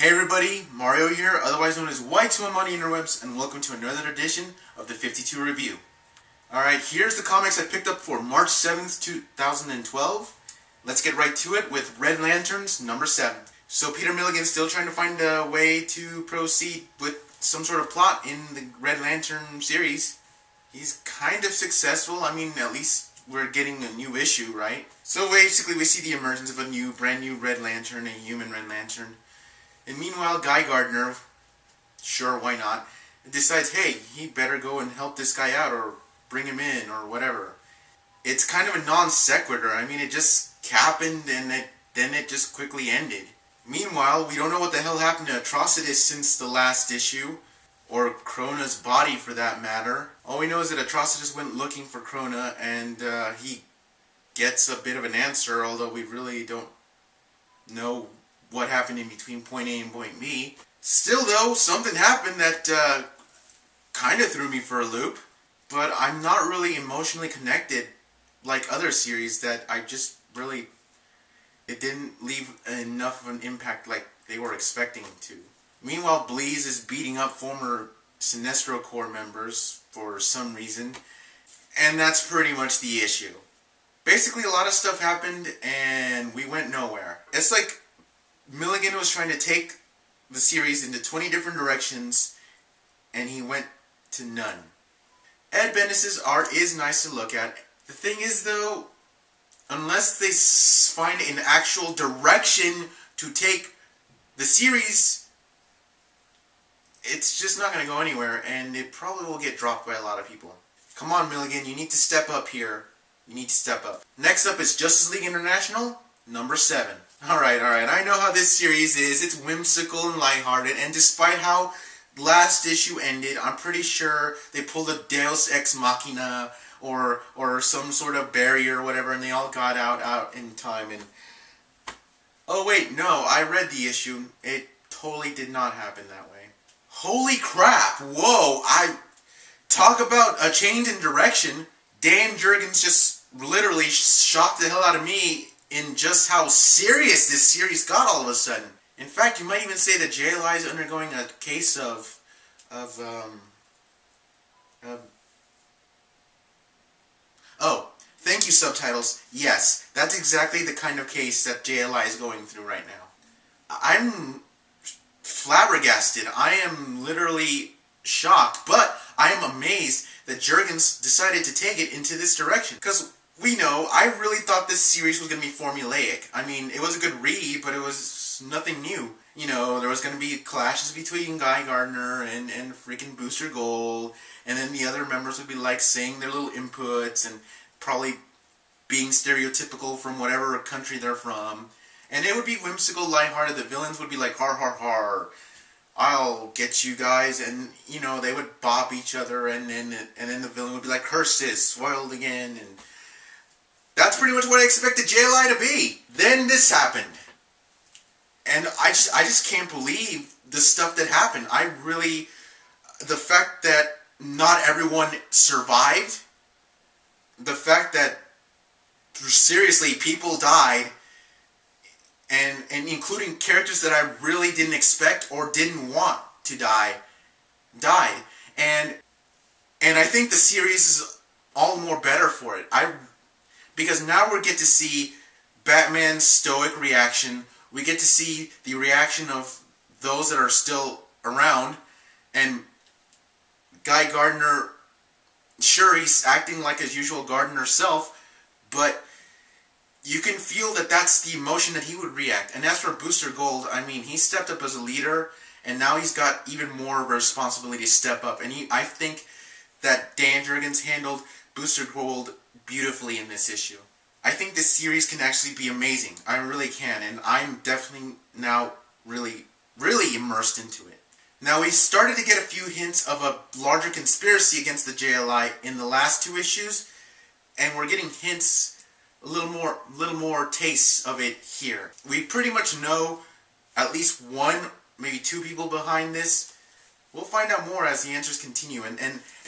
Hey everybody, Mario here, otherwise known as Y2M on the interwebs, and welcome to another edition of the 52 Review. Alright, here's the comics I picked up for March 7th, 2012. Let's get right to it with Red Lanterns, number 7. So Peter Milligan's still trying to find a way to proceed with some sort of plot in the Red Lantern series. He's kind of successful. I mean, at least we're getting a new issue, right? So basically we see the emergence of a brand new Red Lantern, a human Red Lantern. And meanwhile, Guy Gardner, sure, why not, decides, hey, he better go and help this guy out or bring him in or whatever. It's kind of a non sequitur. I mean, it just happened and then it just quickly ended. Meanwhile, we don't know what the hell happened to Atrocitus since the last issue, or Krona's body for that matter. All we know is that Atrocitus went looking for Krona and he gets a bit of an answer, although we really don't know what happened in between point A and point B. Still though, something happened that kind of threw me for a loop, but I'm not really emotionally connected like other series that I just really, it didn't leave enough of an impact like they were expecting it to. Meanwhile, Bleez is beating up former Sinestro Corps members for some reason, and that's pretty much the issue. Basically, a lot of stuff happened and we went nowhere. It's like Milligan was trying to take the series into 20 different directions, and he went to none. Ed Benes' art is nice to look at. The thing is, though, unless they find an actual direction to take the series, it's just not going to go anywhere, and it probably will get dropped by a lot of people. Come on, Milligan, you need to step up here. You need to step up. Next up is Justice League International, number 7. Alright, I know how this series is. It's whimsical and lighthearted, and despite how last issue ended, I'm pretty sure they pulled a Deus Ex Machina or some sort of barrier or whatever, and they all got out in time. And oh wait, no, I read the issue. It totally did not happen that way. Holy crap! Whoa! I talk about a change in direction. Dan Jurgens just literally shocked the hell out of me in just how serious this series got all of a sudden. In fact, you might even say that JLI is undergoing a case of oh, thank you, subtitles. Yes, that's exactly the kind of case that JLI is going through right now. I'm flabbergasted. I am literally shocked, but I am amazed that Jurgens decided to take it into this direction. Because we know, I really thought this series was going to be formulaic. I mean, it was a good read, but it was nothing new. You know, there was going to be clashes between Guy Gardner and freaking Booster Gold, and then the other members would be like saying their little inputs and probably being stereotypical from whatever country they're from. And it would be whimsical, lighthearted. The villains would be like, har har har, I'll get you guys, and you know, they would bop each other, and then the villain would be like, curses, spoiled again, and that's pretty much what I expected JLI to be. Then this happened. And I just can't believe the stuff that happened. The fact that not everyone survived, the fact that seriously people died, and including characters that I really didn't expect or didn't want to die, died. And I think the series is all the more better for it. Because now we get to see Batman's stoic reaction. We get to see the reaction of those that are still around. And Guy Gardner, sure, he's acting like his usual Gardner self, but you can feel that that's the emotion that he would react. And as for Booster Gold, I mean, he stepped up as a leader, and now he's got even more of a responsibility to step up. And I think that Dan Jurgens handled Booster Gold beautifully in this issue. I think this series can actually be amazing. I really can, and I'm definitely now really immersed into it. Now, we started to get a few hints of a larger conspiracy against the JLI in the last 2 issues, and we're getting hints, a little more tastes of it here. We pretty much know at least 1, maybe 2 people behind this. We'll find out more as the answers continue, and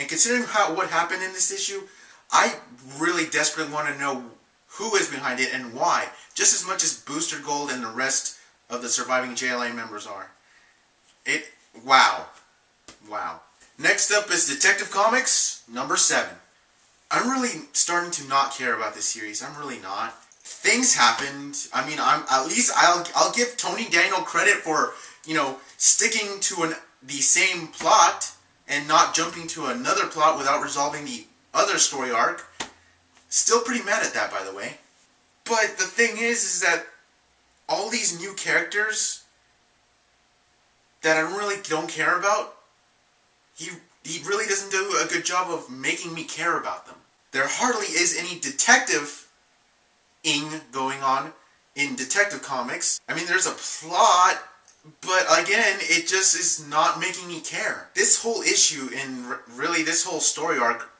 considering what happened in this issue, I really desperately want to know who is behind it and why, just as much as Booster Gold and the rest of the surviving JLI members are. It, wow. Wow. Next up is Detective Comics, number 7. I'm really starting to not care about this series. I'm really not. Things happened. I mean, I'll give Tony Daniel credit for, sticking to the same plot and not jumping to another plot without resolving the other story arc. Still pretty mad at that, by the way. But the thing is that all these new characters that I really don't care about, he really doesn't do a good job of making me care about them. There hardly is any detective-ing going on in Detective Comics. I mean, there's a plot, but again, it just is not making me care. This whole issue and really this whole story arc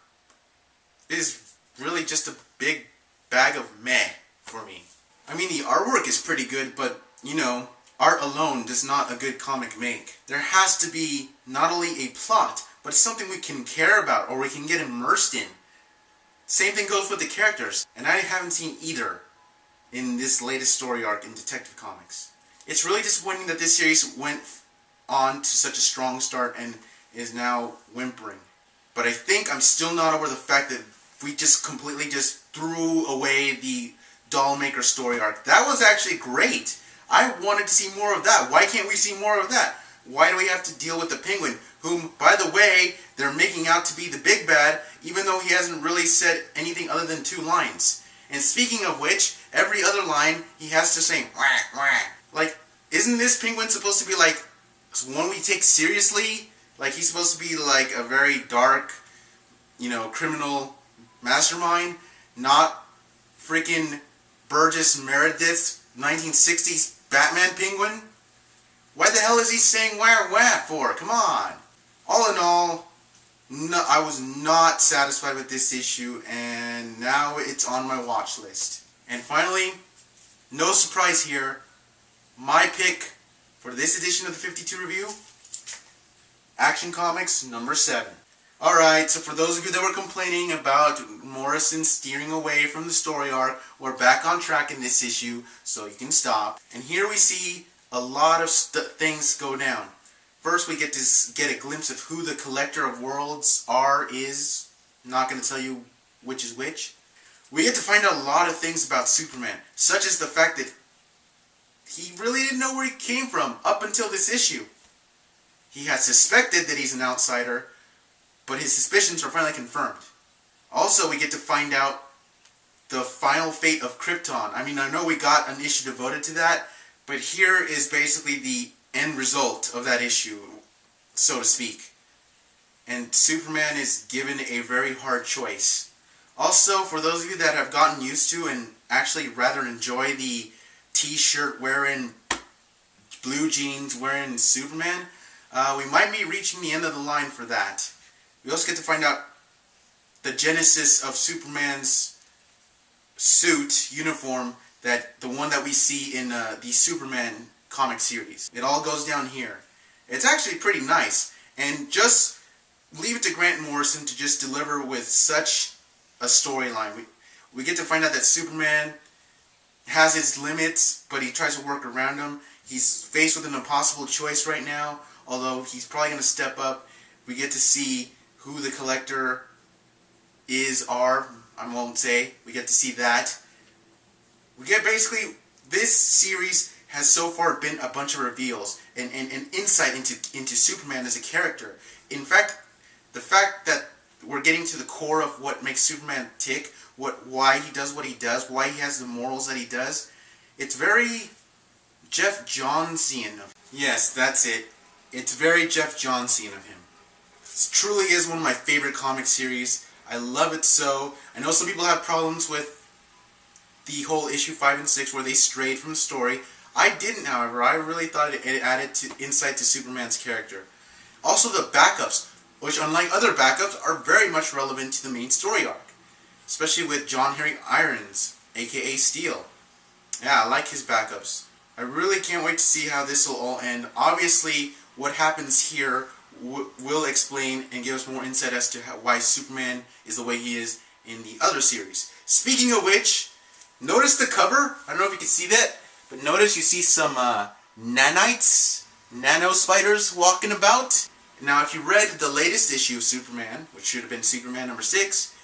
is really just a big bag of meh for me. I mean, the artwork is pretty good, but, art alone does not a good comic make. There has to be not only a plot, but something we can care about or we can get immersed in. Same thing goes with the characters, and I haven't seen either in this latest story arc in Detective Comics. It's really disappointing that this series went on to such a strong start and is now whimpering. But I think I'm still not over the fact that we just completely just threw away the Dollmaker story arc. That was actually great. I wanted to see more of that. Why can't we see more of that? Why do we have to deal with the Penguin, whom, by the way, they're making out to be the big bad, even though he hasn't really said anything other than 2 lines. And speaking of which, every other line he has to say, wah, wah. Like, isn't this Penguin supposed to be like one we take seriously? Like, he's supposed to be like a very dark, criminal mastermind, not freaking Burgess Meredith's 1960s Batman Penguin? Why the hell is he saying wah wah for? Come on. All in all, no, I was not satisfied with this issue, and now it's on my watch list. And finally, no surprise here, my pick for this edition of the 52 Review, Action Comics number 7. Alright, so for those of you that were complaining about Morrison steering away from the story arc, we're back on track in this issue, so you can stop. And here we see a lot of things go down. First, we get to get a glimpse of who the Collector of Worlds is. I'm not going to tell you which is which. We get to find out a lot of things about Superman, such as the fact that he really didn't know where he came from up until this issue. He had suspected that he's an outsider, but his suspicions are finally confirmed. Also, we get to find out the final fate of Krypton. I mean, I know we got an issue devoted to that, but here is basically the end result of that issue, so to speak. And Superman is given a very hard choice. Also, for those of you that have gotten used to and actually rather enjoy the t-shirt wearing, blue jeans wearing Superman, we might be reaching the end of the line for that. We also get to find out the genesis of Superman's suit, uniform, the one that we see in the Superman comic series. It all goes down here. It's actually pretty nice. And just leave it to Grant Morrison to just deliver with such a storyline. We get to find out that Superman has his limits, but he tries to work around them. He's faced with an impossible choice right now, although he's probably going to step up. We get to see who the Collector are. I won't say. We get to see that. We get basically, this series has so far been a bunch of reveals and insight into Superman as a character. In fact, the fact that we're getting to the core of what makes Superman tick, why he does what he does, why he has the morals that he does, it's very Jeff Johnsian of him. Yes, that's it. It's very Jeff Johnsian of him. This truly is one of my favorite comic series. I love it so. I know some people have problems with the whole issue 5 and 6 where they strayed from the story. I didn't, however. I really thought it added insight to Superman's character. Also the backups, which unlike other backups are very much relevant to the main story arc. Especially with John Henry Irons, aka Steel. Yeah, I like his backups. I really can't wait to see how this will all end. Obviously, what happens here will explain and give us more insight as to why Superman is the way he is in the other series. Speaking of which, notice the cover. I don't know if you can see that, but notice you see some nanites. nano spiders walking about. Now, if you read the latest issue of Superman, which should have been Superman number 6,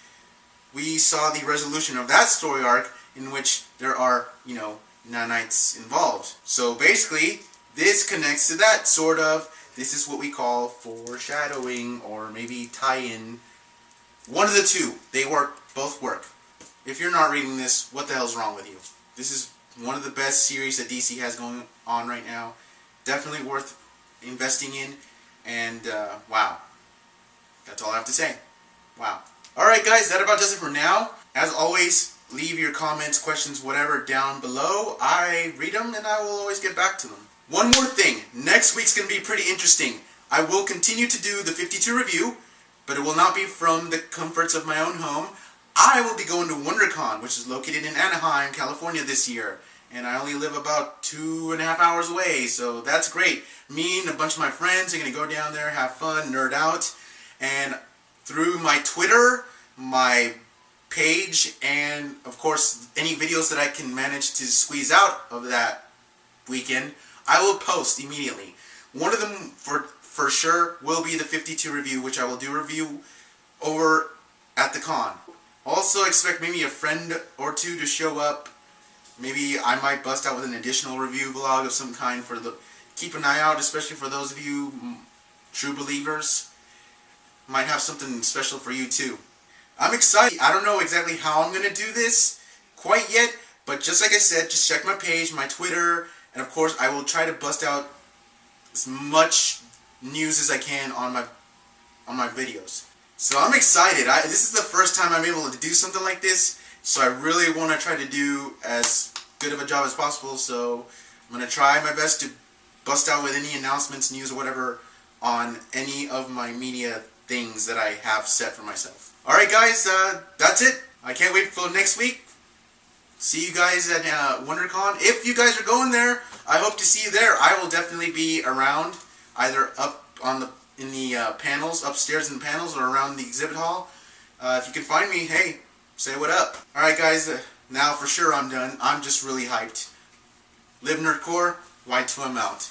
we saw the resolution of that story arc in which there are, nanites involved. So basically, this connects to that, sort of. This is what we call foreshadowing, or maybe tie-in. One of the two. They work. Both work. If you're not reading this, what the hell's wrong with you? This is one of the best series that DC has going on right now. Definitely worth investing in. And, wow. That's all I have to say. Wow. Alright guys, that about does it for now. As always, leave your comments, questions, whatever down below. I read them and I will always get back to them. One more thing. Next week's going to be pretty interesting. I will continue to do the 52 review, but it will not be from the comforts of my own home. I will be going to Wondercon, which is located in Anaheim, California this year. And I only live about 2.5 hours away, so that's great. Me and a bunch of my friends are going to go down there, have fun, nerd out. And through my Twitter, my page, and of course any videos that I can manage to squeeze out of that weekend, I will post immediately. One of them for sure will be the 52 review, which I will do review over at the con. Also expect maybe a friend or two to show up. Maybe I might bust out with an additional review vlog of some kind for the. Keep an eye out, especially for those of you true believers. Might have something special for you too. I'm excited. I don't know exactly how I'm going to do this quite yet, but just like I said, just check my page, my Twitter, and of course I will try to bust out as much news as I can on my videos. So I'm excited. This is the first time I'm able to do something like this, so I really want to try to do as good of a job as possible. So I'm going to try my best to bust out with any announcements, news, or whatever on any of my media things that I have set for myself. Alright guys, that's it. I can't wait for next week. See you guys at Wondercon. If you guys are going there, I hope to see you there. I will definitely be around, either up in the panels, upstairs in the panels, or around the exhibit hall. If you can find me, hey, say what up. Alright guys, now for sure I'm done. I'm just really hyped. Live Nerdcore, Y2M out.